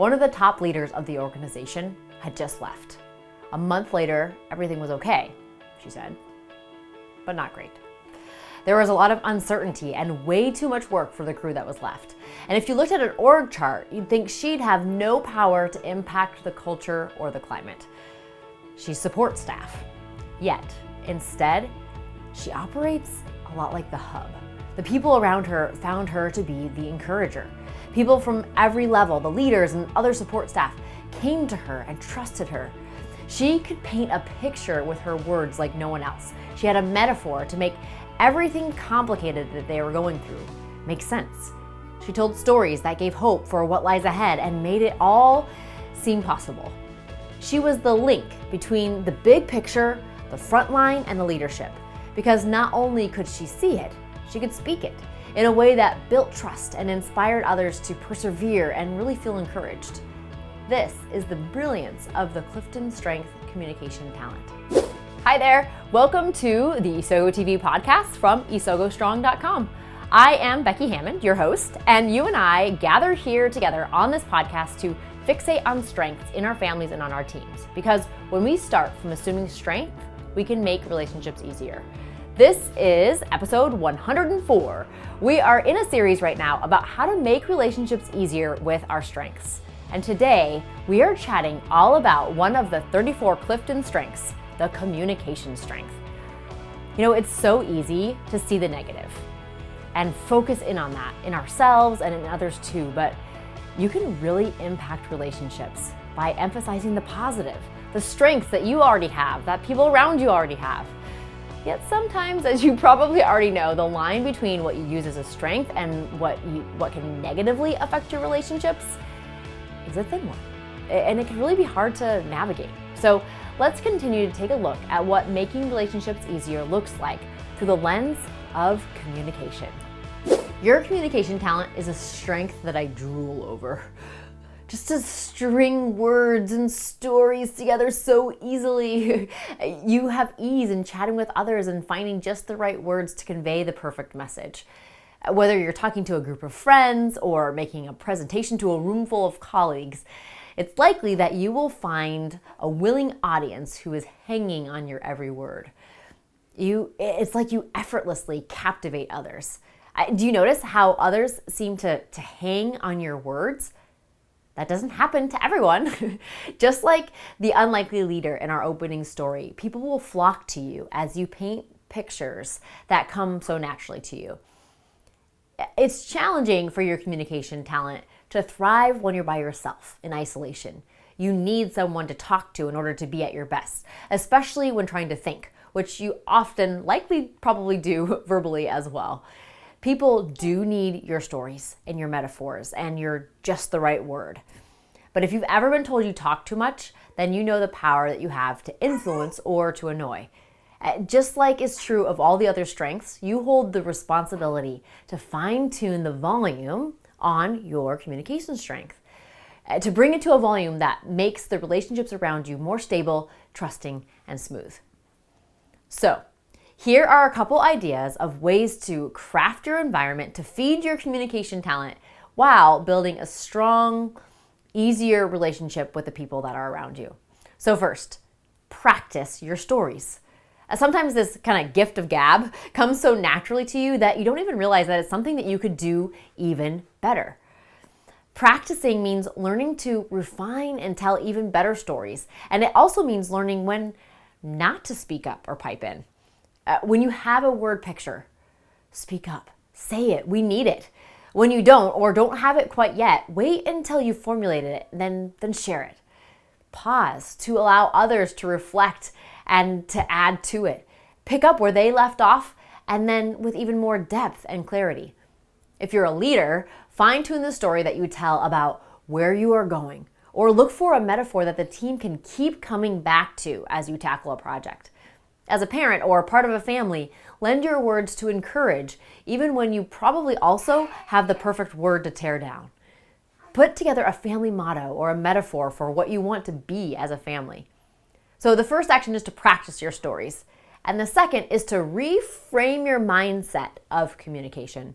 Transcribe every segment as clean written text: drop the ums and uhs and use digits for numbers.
One of the top leaders of the organization had just left. A month later, everything was okay, she said, but not great. There was a lot of uncertainty and way too much work for the crew that was left. And if you looked at an org chart, you'd think she'd have no power to impact the culture or the climate. She supports staff. Yet, instead, she operates a lot like the hub. The people around her found her to be the encourager. People from every level, the leaders and other support staff, came to her and trusted her. She could paint a picture with her words like no one else. She had a metaphor to make everything complicated that they were going through make sense. She told stories that gave hope for what lies ahead and made it all seem possible. She was the link between the big picture, the front line, and the leadership, because not only could she see it, she could speak it in a way that built trust and inspired others to persevere and really feel encouraged. This is the brilliance of the CliftonStrengths Communication talent. Hi there, welcome to the Isogo TV podcast from isogostrong.com. I am Becky Hammond, your host, and you and I gather here together on this podcast to fixate on strengths in our families and on our teams. Because when we start from assuming strength, we can make relationships easier. This is episode 104. We are in a series right now about how to make relationships easier with our strengths. And today, we are chatting all about one of the 34 Clifton strengths, the communication strength. You know, it's so easy to see the negative and focus in on that in ourselves and in others too, but you can really impact relationships by emphasizing the positive, the strengths that you already have, that people around you already have. Yet sometimes, as you probably already know, the line between what you use as a strength and what can negatively affect your relationships is a thin one. And it can really be hard to navigate. So let's continue to take a look at what making relationships easier looks like through the lens of communication. Your communication talent is a strength that I drool over. Just to string words and stories together so easily. You have ease in chatting with others and finding just the right words to convey the perfect message. Whether you're talking to a group of friends or making a presentation to a room full of colleagues, it's likely that you will find a willing audience who is hanging on your every word. It's like you effortlessly captivate others. Do you notice how others seem to hang on your words? That doesn't happen to everyone. Just like the unlikely leader in our opening story, people will flock to you as you paint pictures that come so naturally to you. It's challenging for your communication talent to thrive when you're by yourself in isolation. You need someone to talk to in order to be at your best, especially when trying to think, which you often likely probably do verbally as well. People do need your stories and your metaphors and your just the right word. But if you've ever been told you talk too much, then you know the power that you have to influence or to annoy. Just like is true of all the other strengths, you hold the responsibility to fine-tune the volume on your communication strength, to bring it to a volume that makes the relationships around you more stable, trusting, and smooth. So, here are a couple ideas of ways to craft your environment to feed your communication talent while building a strong, easier relationship with the people that are around you. So first, practice your stories. Sometimes this kind of gift of gab comes so naturally to you that you don't even realize that it's something that you could do even better. Practicing means learning to refine and tell even better stories. And it also means learning when not to speak up or pipe in. When you have a word picture, speak up, say it, we need it. When you don't or don't have it quite yet, wait until you've formulated it, then share it. Pause to allow others to reflect and to add to it. Pick up where they left off and then with even more depth and clarity. If you're a leader, fine-tune the story that you tell about where you are going, or look for a metaphor that the team can keep coming back to as you tackle a project. As a parent or part of a family, lend your words to encourage, even when you probably also have the perfect word to tear down. Put together a family motto or a metaphor for what you want to be as a family. So the first action is to practice your stories. And the second is to reframe your mindset of communication.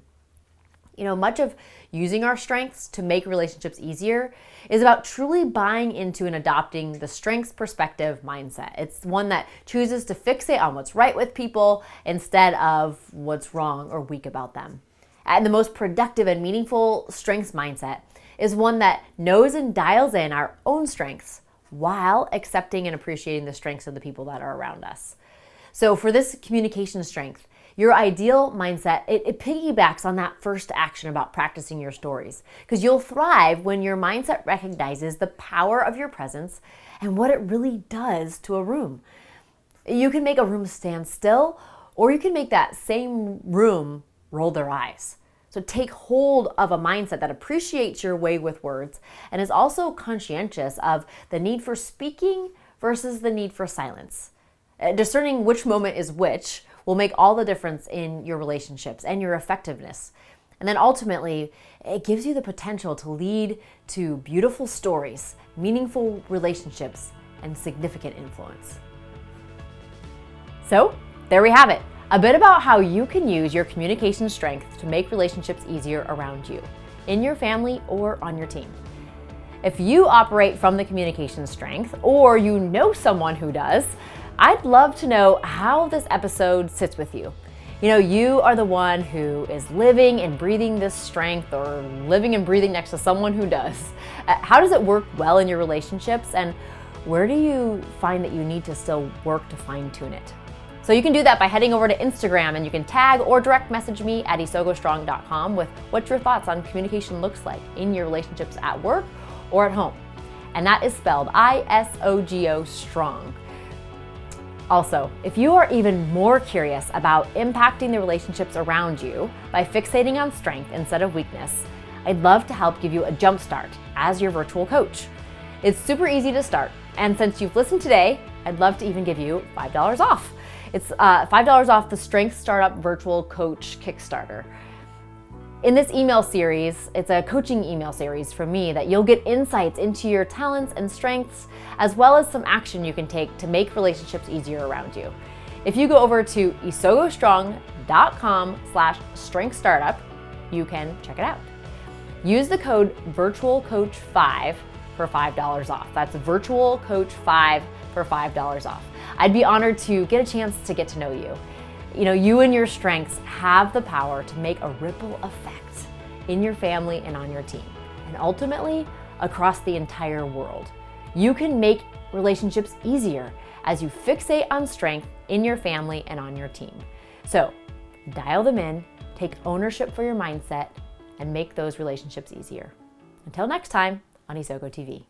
Much of using our strengths to make relationships easier is about truly buying into and adopting the strengths perspective mindset. It's one that chooses to fixate on what's right with people instead of what's wrong or weak about them. And the most productive and meaningful strengths mindset is one that knows and dials in our own strengths while accepting and appreciating the strengths of the people that are around us. So for this communication strength, your ideal mindset, it piggybacks on that first action about practicing your stories, because you'll thrive when your mindset recognizes the power of your presence and what it really does to a room. You can make a room stand still, or you can make that same room roll their eyes. So take hold of a mindset that appreciates your way with words and is also conscientious of the need for speaking versus the need for silence. Discerning which moment is which will make all the difference in your relationships and your effectiveness. And then ultimately, it gives you the potential to lead to beautiful stories, meaningful relationships, and significant influence. So, there we have it. A bit about how you can use your communication strength to make relationships easier around you, in your family, or on your team. If you operate from the communication strength, or you know someone who does, I'd love to know how this episode sits with you. You are the one who is living and breathing this strength, or living and breathing next to someone who does. How does it work well in your relationships, and where do you find that you need to still work to fine-tune it? So you can do that by heading over to Instagram, and you can tag or direct message me at isogostrong.com with what your thoughts on communication looks like in your relationships at work or at home. And that is spelled ISOGO strong. Also, if you are even more curious about impacting the relationships around you by fixating on strength instead of weakness, I'd love to help give you a jump start as your virtual coach. It's super easy to start, and since you've listened today, I'd love to even give you $5 off. It's $5 off the Strength Startup Virtual Coach Kickstarter. In this email series, it's a coaching email series from me that you'll get insights into your talents and strengths, as well as some action you can take to make relationships easier around you. If you go over to isogostrong.com/strengthstartup, you can check it out. Use the code VirtualCoach5 for $5 off. That's VirtualCoach5 for $5 off. I'd be honored to get a chance to get to know you. You and your strengths have the power to make a ripple effect in your family and on your team, and ultimately across the entire world. You can make relationships easier as you fixate on strength in your family and on your team. So dial them in, take ownership for your mindset, and make those relationships easier. Until next time on Isogo TV.